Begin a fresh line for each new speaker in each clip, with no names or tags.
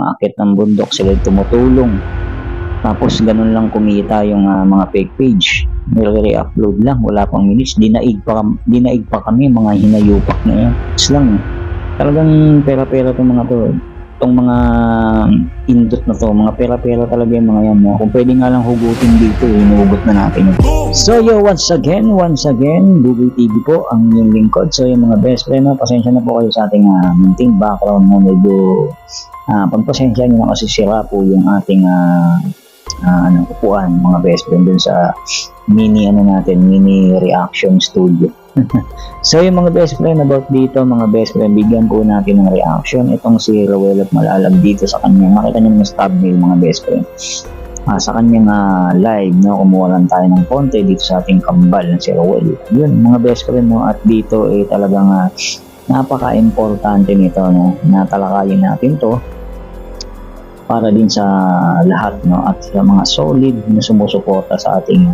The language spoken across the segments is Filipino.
umaakit ng bundok, sila tumutulong. Tapos ganun lang kumita yung mga fake page. Nire-upload lang, wala pang minutes, dinaig pa kami, mga hinayupak na yan. It's lang talagang pera-pera itong mga to. Itong mga indot na to, mga pera-pera talaga yung mga yan. No? Kung pwede nga lang hugutin dito, hinugot na natin. So once again, Google TV po ang yung lingkod. So yung mga best friend, pasensya na po kayo sa ating munting background na medyo pagpasensya nyo na kasi sira po yung ating upuan, mga best friend, dun sa mini reaction studio. So yung mga best friend, about dito mga best friend, bigyan po natin ng reaction itong si Rowell at Malalag dito sa kanya. Makita nyo yung thumbnail mga best friend, sa kanyang live, no, kumuha lang tayo ng konti dito sa ating kambal na si Rowell. Yun mga best friend, no, at dito talagang napaka-importante nito, no, natalakayin natin to para din sa lahat, no, at sa mga solid na sumusuporta sa ating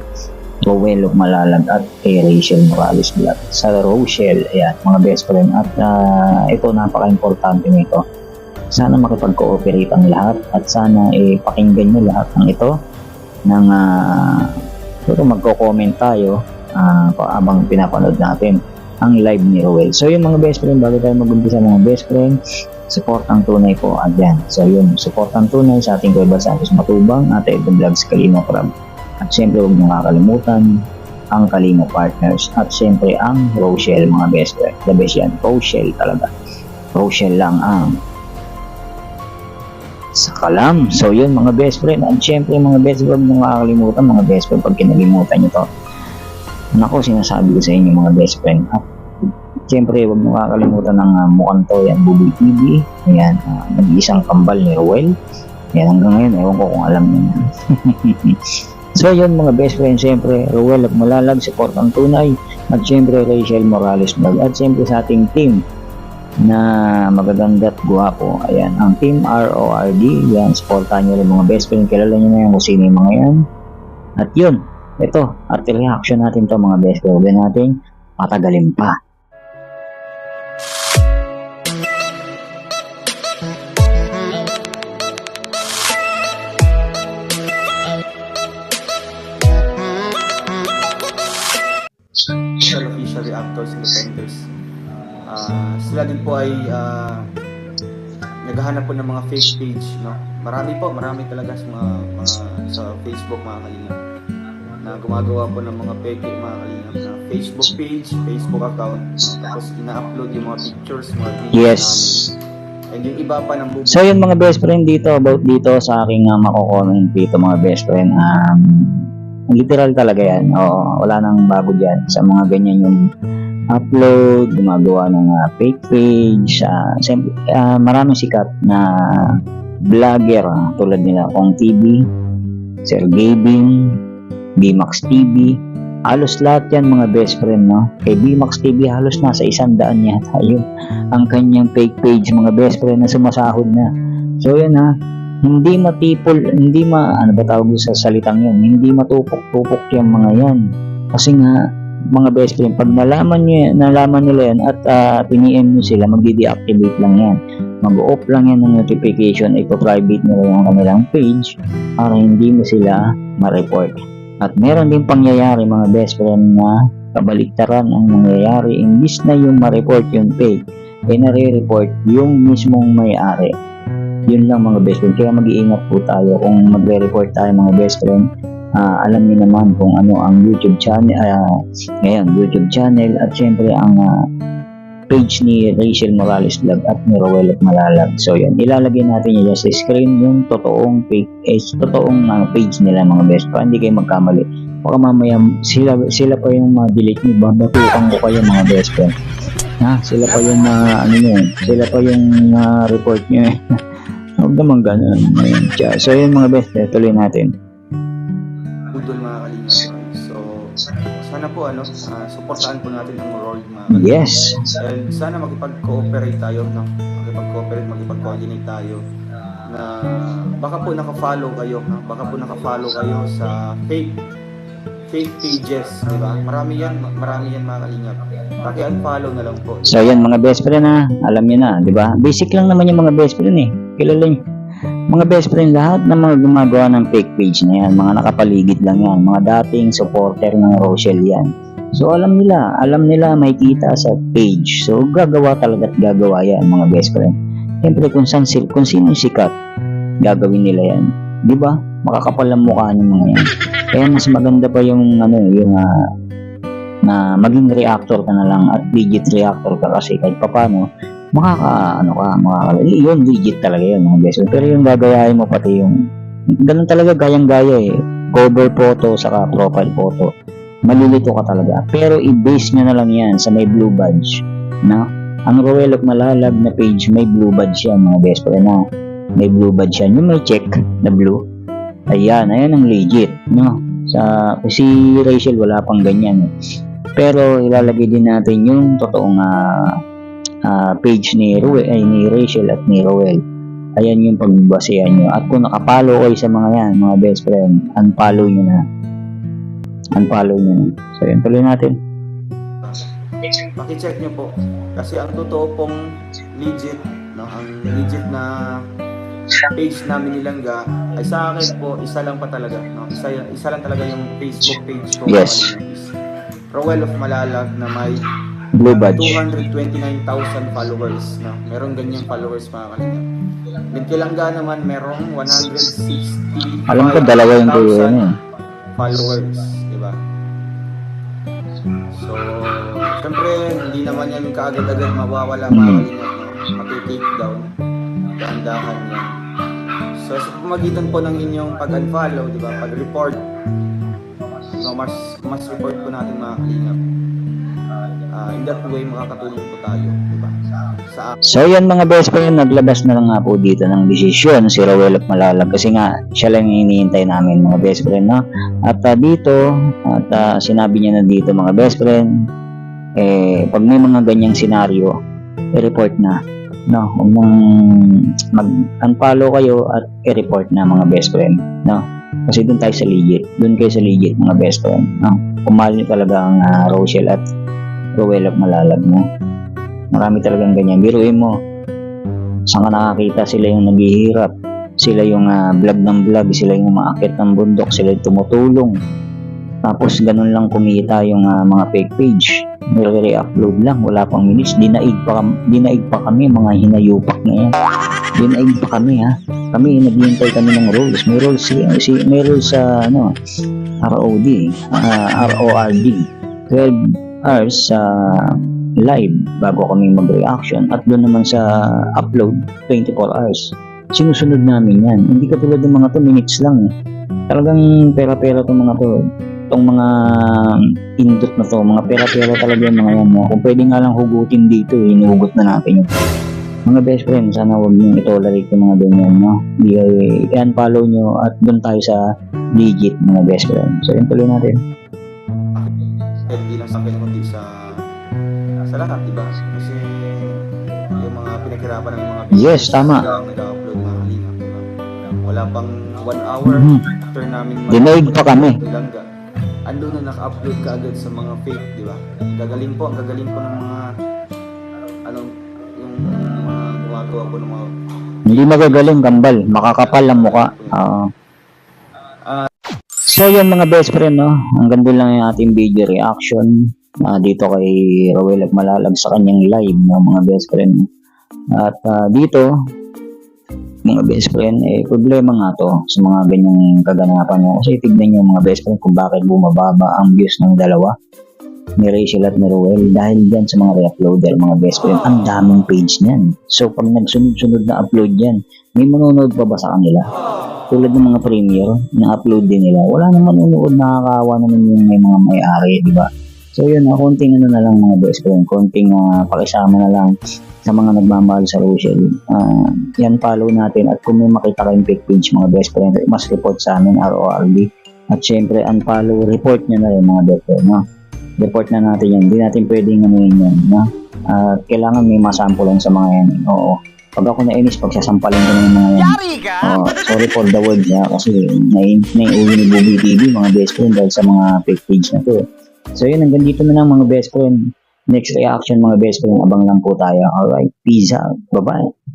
Rowell of Malalag at kay Rachel Morales Vlog. Sa Rochelle, ayan, mga best friend, at ito napaka-importante nito. Sana makipag-cooperate ang lahat at sana pakinggan nyo lahat ng ito ng magko-comment tayo habang pinapanood natin ang live ni Rowell. So yung mga best friend, bago tayo mag-umpisa mga best friend, support ang tunay po. Again, so yun, support ang tunay sa ating Kuya Santos Matubang at Edwin Vlogs Kalino Crab. At siyempre huwag nyo kakalimutan ang Kalino Partners at siyempre ang Rochelle mga best friend. The best yan, Rochelle talaga. Rochelle lang ang sa kalam. So yun mga best friend, at siyempre mga best friend, huwag nyo kakalimutan mga best friend pag kinalimutan nyo to. Nako, sinasabi ko sa inyo mga best friend. At siyempre huwag nyo kakalimutan ng mukhang to yan, Google TV. Ayan, nag-iisang kambal ni Rowell. Ayan, hanggang ngayon, ewan ko kung alam nyo yan. So yun mga best friend, siyempre Rowell at Malalag, support ang tunay, at siyempre Rachel Morales Vlog, at siyempre sa ating team na magaganda at guwapo, ayan, ang team RORD, yan, supportan nyo rin mga best friend, kilala nyo na yan kung sino yung mga yan. At yun, ito, at reaction natin to mga best friend, huwag natin patagalin pa.
Official reactors and defenders. Sila din po ay naghahanap po ng mga fake page, no? Marami talaga sa mga sa Facebook mga kalingap na gumagawa po ng mga fake mga kalingap na Facebook page, Facebook account, tapos ina-upload yung mga pictures, mga videos.
Yes.
And yung iba pa ng
So yun mga best friend, dito about dito sa aking mako-comment dito mga best friend, literal talaga yan. Oo, wala nang bago dyan sa mga ganyan yung upload, gumagawa ng fake page. Siyempre, maraming sikat na vlogger tulad nila Kong TV, Sir Gavin, BMax TV, halos lahat yan mga best friend, no? Kay BMax TV halos nasa 100 yata yun ang kanyang fake page mga best friend na sumasahod na. So yun hindi ano ba tawag sa salitang yun, hindi matupok-tupok yung mga yan. Kasi nga, mga best friend, pag nalaman nila yan at piniem nyo sila, magdi-deactivate lang yan. Mag-off lang yan ng notification, ipo-private nila yung kanilang page para hindi mo sila ma-report. At meron din pangyayari mga best friend na kabaliktaran ang nangyayari, imbis na yung ma-report yung page, nare-report yung mismong may-ari. Yun lang mga best friend, kaya mag-iingat po tayo kung magre-report tayo mga best friend. Alam niyo naman kung ano ang YouTube channel ngayon, YouTube channel, at syempre ang page ni Rachel Morales Vlog at ni Rowell at Malalag. So yun, ilalagay natin yun sa screen yung totoong page, page nila mga best friend. Hindi kayo magkamali, baka mamaya sila pa yung delete nyo, babatukan ko kayo mga best friend. Sila pa yung sila pa yung report nyo. Huwag naman ganun. So yun mga best, tuloy natin.
Budol mga kalingap. So sana po supportahan po natin ang Roy mga kalingap.
Yes.
And sana makipag-cooperate tayo, no? Makipag-coordinate tayo na baka po naka-follow kayo, no? Baka po naka-follow kayo sa fake pages, di ba? Marami yan mga kalingap. Paki-unfollow na lang po.
So yan mga best friend alam niyo na, di ba? Basic lang naman yung mga best friend kilala niyo. Mga best friend, lahat ng mga gumagawa ng fake page na yan, mga nakapaligid lang yan, mga dating supporter ng Rochelle yan. So alam nila may kita sa page. So gagawa talaga at gagawa yan mga best friend. Siyempre kung sino sikat, gagawin nila yan. Di ba? Makakapal ang mukha ng mga yan. Kaya mas maganda pa yung na maging reactor ka na lang at legit reactor ka kasi kahit papano yun legit talaga yun mga best friend. Pero yung gagayahin mo pati yung ganun talaga gayang-gaya cover photo saka profile photo, malilito ka talaga. Pero i-base nyo na lang yan sa may blue badge na ang Roel Malalag na page, may blue badge yan mga best friend na may blue badge yan, yung may check na blue, ayan ang legit no. Si Rachel wala pang ganyan pero ilalagay din natin yung totoong page ni Rachel at ni Roel. Ayan yung pagbasehan nyo. At kung nakapalo kayo sa mga yan, mga best friend, unfollow nyo na. So yun, tuloy natin.
Paki-check nyo po. Kasi ang totoo pong legit, no, ang legit na page namin nilangga ay sa akin po, isa lang pa talaga. No? Isa lang talaga yung Facebook page ko.
Yes.
Roel of Malalag na may
Blue badge.
229,000 followers. No? Merong ganyang followers mga kalingap. Nagkilangga naman merong 160,000
Alam ko dalawa yung kuya niya.
followers, di ba? So, syempre hindi naman yan kaagad-agad mawawala mga kalingap, no? Mati-take down. Dahan-dahan yan. So, sa pamagitan po ng inyong pag-unfollow, di ba? Pag-report, so, mas report po natin mga kalingap. In that way, makakatulong po tayo, di ba?
So yan mga best friend, naglabas na lang nga po dito ng desisyon si Roel Malalag kasi nga siya lang yung hinihintay namin mga best friend, no? At dito, sinabi niya na dito mga best friend, pag may mga ganyang senaryo, i-report na, no? Huwag mong mag-unfollow kayo at i-report na mga best friend, no? Kasi doon kayo sa legit mga best friend, no? Kumahal niyo talaga ang Rochelle at Roel Malalag mo. Marami talagang ganyan. Biruin mo, saan ka nakakita, sila yung naghihirap, sila yung vlog ng vlog, sila yung umaakit ng bundok, sila yung tumutulong, tapos ganun lang kumita yung mga fake page, nire-upload lang, wala pang minutes, dinaig pa kami, mga hinayupak na yan, dinaig pa kami kami naghihintay kami ng rules, may rules sa ROD 12 hours sa live bago kami mag-reaction at doon naman sa upload 24 hours. Sinusunod namin yan. Hindi katulad ng mga 2 minutes lang. Talagang pera-pera itong mga to. Itong mga indot na to. Mga pera-pera talaga yung mga yan. Kung pwede nga lang hugutin dito, hinuhugot na natin yun. Mga best friend, sana huwag nyo itolerate yung mga ganyan. No? I-unfollow nyo at doon tayo sa legit mga best friend. So yun, tuloy natin.
Hindi lang sa akin kundi sa lahat, diba? Kasi yung mga pinaghirapan ng mga
Yes, tama.
nag-upload mga kalingap, diba? Wala pang 1 hour after namin
dinaig pa kami.
Nilangga. Ando na naka-upload ka agad sa mga fake, diba? Ang gagaling po ng mga yung mga gumagawa po ng mga
Hindi magagaling, kambal. Makakapal ang mukha. So yan mga best friend, no? Hanggang doon lang yung ating video reaction dito kay Roel Malalag sa kanyang live, no, mga best friend. At dito, mga best friend, problema nga to sa mga ganyang kaganapan, no? Kasi tignan nyo mga best friend kung bakit bumababa ang views ng dalawa, ni Rachel at ni Roel, dahil dyan sa mga re-uploader mga best friend. Ang daming page niyan. So pag nagsunod-sunod na upload yan, may manonood pa ba sa kanila? Tulad ng mga premiere na upload din nila, wala naman manonood, nakakaawa naman yung may mga may-ari, di ba? So yun, konting na lang mga best friend, konting pakisama na lang sa mga nagmamahal sa Rochelle. Yan, follow natin at kung may makita kayong fake page mga best friend, mas report sa amin, RORD. At syempre, unfollow, report nyo na rin mga best friend, no? Report na natin yan, hindi natin pwedeng yan, no? Kailangan may masampulan sa mga yan, oo. Pag ako nainis, pagsasampalin ko ng mga yan. Sorry for the word, kasi naiuwi ni Bobby TV mga best friend dahil sa mga fake page na to. So yun, hanggang dito na lang mga best friend. Next reaction mga best friend, abang lang po tayo. Alright, peace out. Bye-bye.